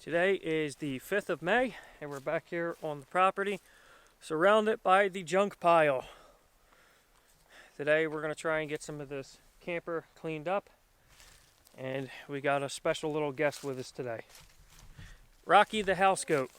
Today is the 5th of May, and we're back here on the property, surrounded by the junk pile. Today we're going to try and get some of this camper cleaned up, and we got a special little guest with us today. Rocky the house goat.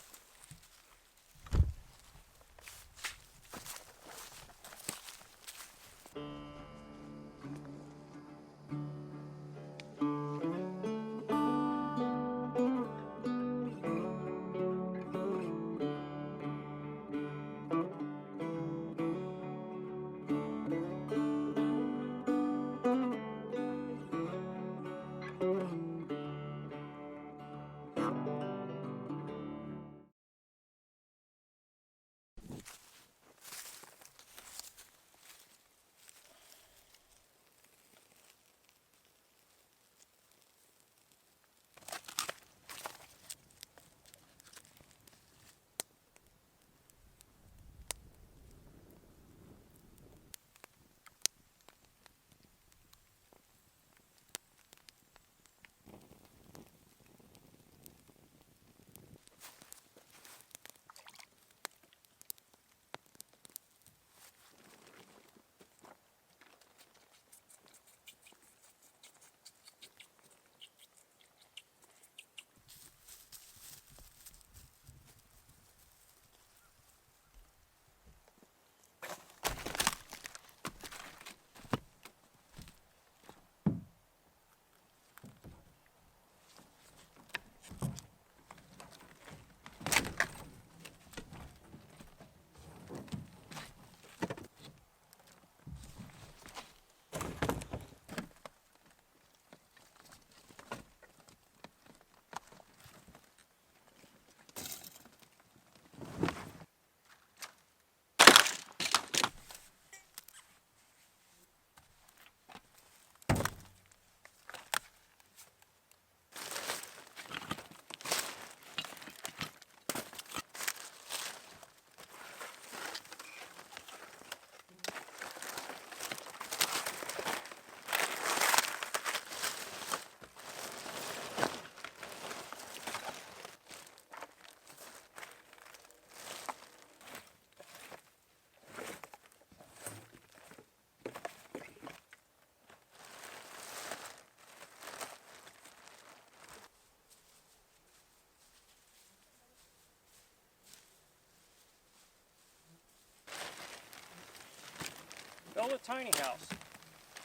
Build a tiny house.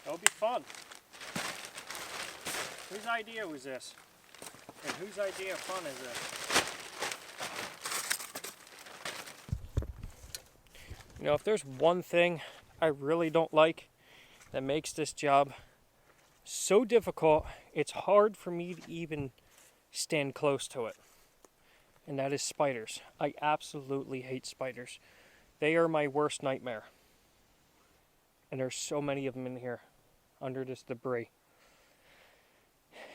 It'll be fun. Whose idea was this? And whose idea of fun is this? You know, if there's one thing I really don't like that makes this job so difficult, it's hard for me to even stand close to it. And that is spiders. I absolutely hate spiders. They are my worst nightmare. And there's so many of them in here under this debris.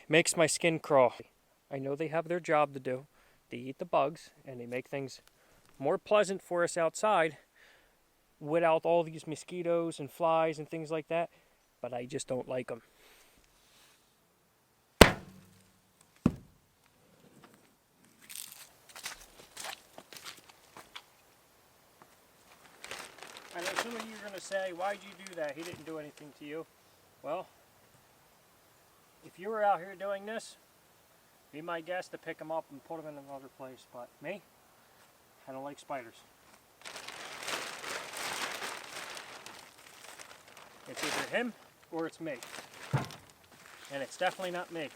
Makes my skin crawl. I know they have their job to do. They eat the bugs and they make things more pleasant for us outside without all these mosquitoes and flies and things like that, but I just don't like them. I know some of you are going to say, why'd you do that? He didn't do anything to you. Well, if you were out here doing this, be my guest to pick them up and put them in another place. But me, I don't like spiders. It's either him or it's me. And it's definitely not me.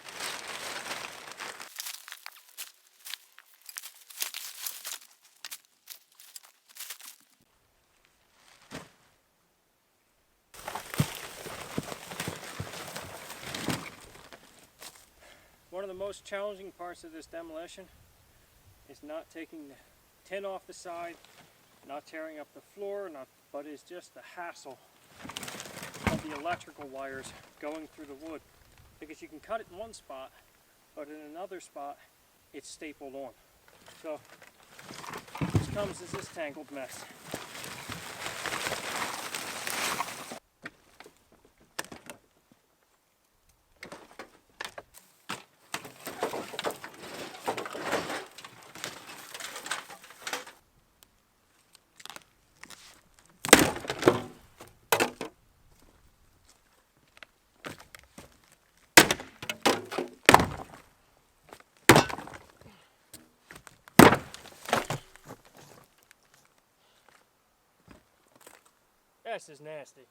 One of the most challenging parts of this demolition is not taking the tin off the side, not tearing up the floor, but it's just the hassle of the electrical wires going through the wood. Because you can cut it in one spot, but in another spot, it's stapled on. So, this comes as this tangled mess. grass is nasty.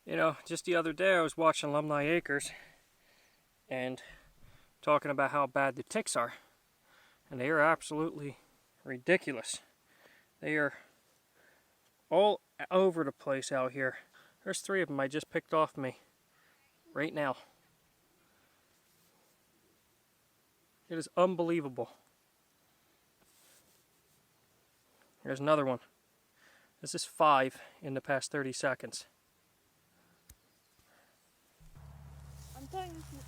You know, just the other day I was watching Alumni Acres and talking about how bad the ticks are. And they are absolutely ridiculous. They are all over the place out here. There's 3 of them I just picked off me right now. It is unbelievable. Here's another one. This is 5 in the past 30 seconds. I'm telling you.